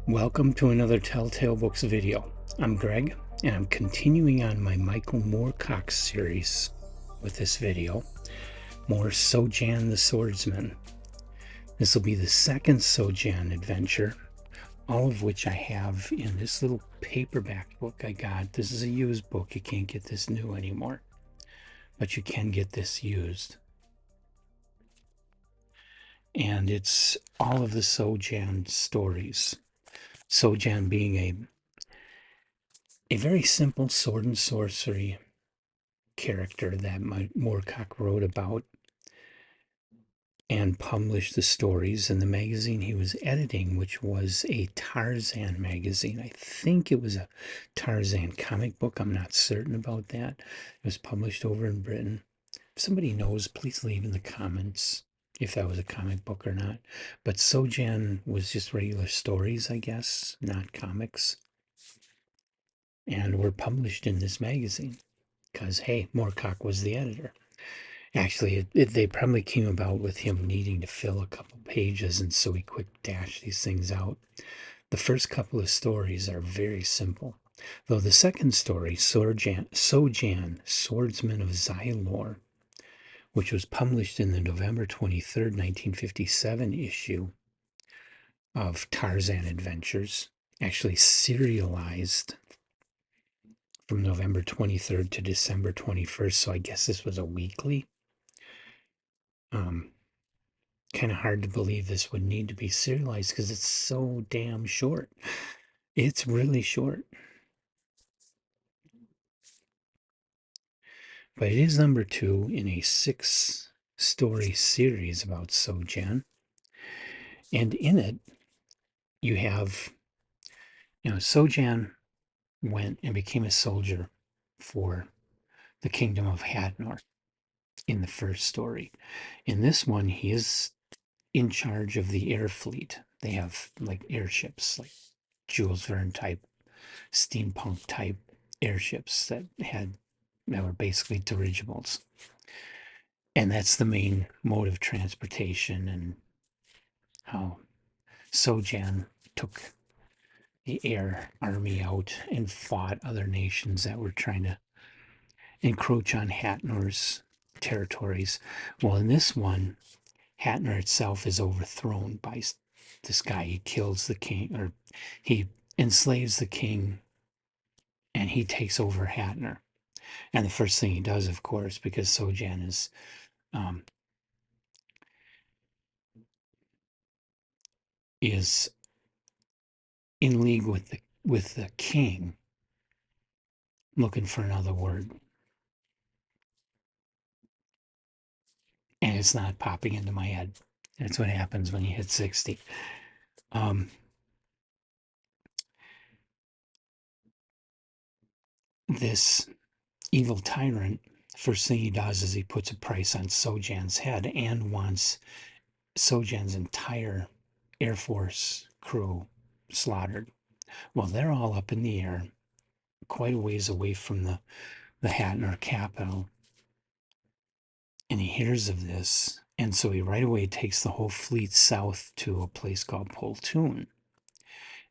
Welcome to another Telltale Books video. I'm Greg, and I'm continuing on my Michael Moorcock series with this video. More Sojan the Swordsman. This will be the second Sojan adventure, all of which I have in this little paperback book I got. This is a used book. You can't get this new anymore, but you can get this used. And it's all of the Sojan stories. Sojan being a very simple sword and sorcery character that Moorcock wrote about and published the stories in the magazine he was editing, which was a Tarzan magazine. I think it was a Tarzan comic book. I'm not certain about that. It was published over in Britain. If somebody knows, please leave in the comments if that was a comic book or not. But Sojan was just regular stories, I guess, not comics, and were published in this magazine because, hey, Moorcock was the editor. Actually, they probably came about with him needing to fill a couple pages, and so he quick dashed these things out. The first couple of stories are very simple, though the second story, Sojan, Swordsman of Xylor, which was published in the November 23rd, 1957 issue of Tarzan Adventures, actually serialized from November 23rd to December 21st, so I guess this was a weekly. Kind of hard to believe this would need to be serialized because it's so damn short. It's really short. But it is number 2 in a 6-story series about Sojan. And in it, you have, Sojan went and became a soldier for the kingdom of Hadnor in the first story. In this one, he is in charge of the air fleet. They have like airships, like Jules Verne type, steampunk type airships that were basically dirigibles. And that's the main mode of transportation, and how Sojan took the air army out and fought other nations that were trying to encroach on Hatnor's territories. Well, in this one, Hatnor itself is overthrown by this guy. He kills the king, or he enslaves the king, and he takes over Hatnor. And the first thing he does, of course, because Sojan is in league with the king, looking for another word, and it's not popping into my head. That's what happens when you hit 60. This evil tyrant, first thing he does is he puts a price on Sojan's head and wants Sojan's entire Air Force crew slaughtered. Well, they're all up in the air, quite a ways away from the Hatnor capital, and he hears of this, and so he right away takes the whole fleet south to a place called Poltoon,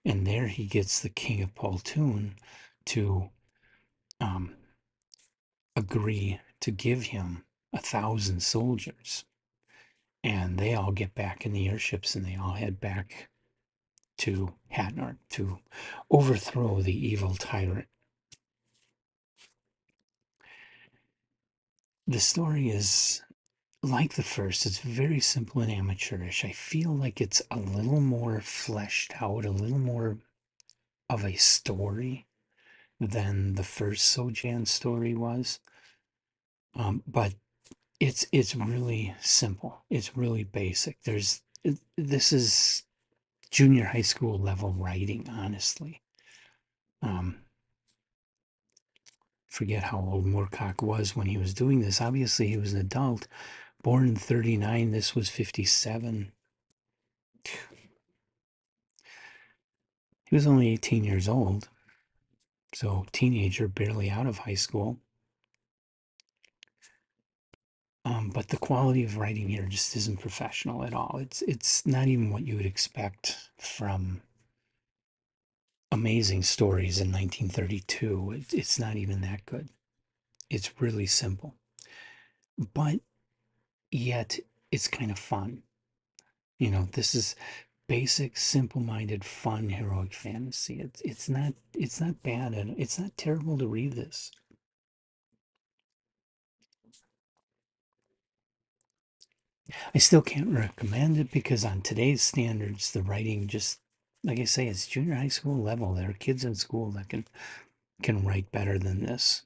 and there he gets the king of Poltoon to agree to give him 1,000 soldiers, and they all get back in the airships and they all head back to Hatnor to overthrow the evil tyrant. The story is like the first. It's very simple and amateurish. I feel like it's a little more fleshed out, a little more of a story than the first Sojan story was. But it's really simple. It's really basic. This is junior high school level writing, honestly. Forget how old Moorcock was when he was doing this. Obviously, he was an adult. Born in 39, this was 57. He was only 18 years old, so teenager, barely out of high school. But the quality of writing here just isn't professional at all. It's not even what you would expect from amazing stories in 1932. It's not even that good. It's really simple, but yet it's kind of fun. This is basic, simple-minded, fun heroic fantasy. It's not bad, and it's not terrible to read this. I still can't recommend it because on today's standards, the writing just, like I say, it's junior high school level. There are kids in school that can write better than this.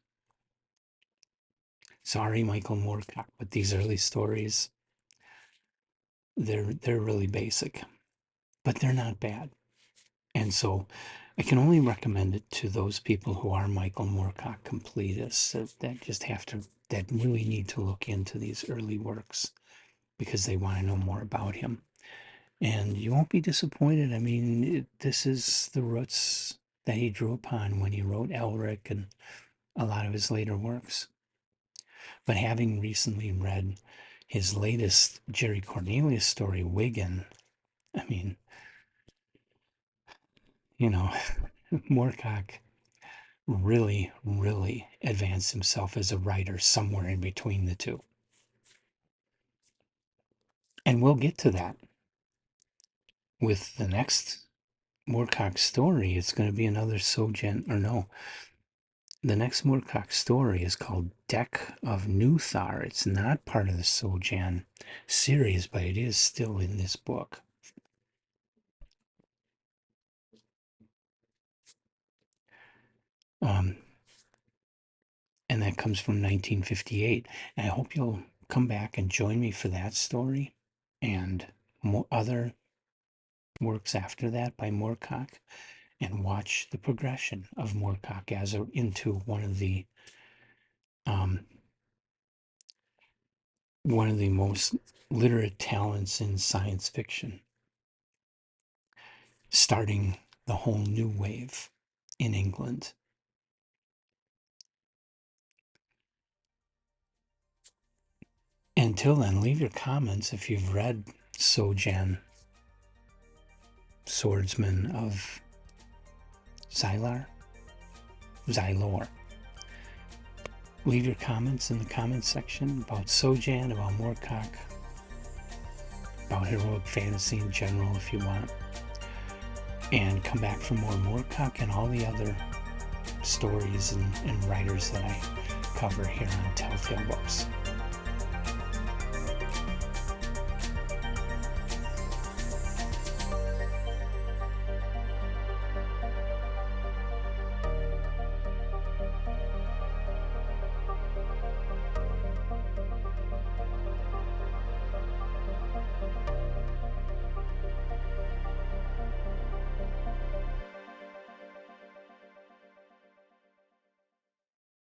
Sorry, Michael Moorcock, but these early stories, they're really basic, but they're not bad. And so I can only recommend it to those people who are Michael Moorcock completists that just that really need to look into these early works because they want to know more about him. And you won't be disappointed. I mean, this is the roots that he drew upon when he wrote Elric and a lot of his later works. But having recently read his latest Jerry Cornelius story, Wigan, I mean, you know, Moorcock really, really advanced himself as a writer somewhere in between the two. And we'll get to that with the next Moorcock story. It's going to be another Sojan, or no, the next Moorcock story is called Deck of Nuthar. It's not part of the Sojan series, but it is still in this book. And that comes from 1958. And I hope you'll come back and join me for that story and other works after that by Moorcock, and watch the progression of Moorcock into one of the most literate talents in science fiction, starting the whole new wave in England. Until then, leave your comments if you've read Sojan, Swordsman of Xylor. Leave your comments in the comments section about Sojan, about Moorcock, about heroic fantasy in general if you want. And come back for more Moorcock and all the other stories and writers that I cover here on Telltale Books.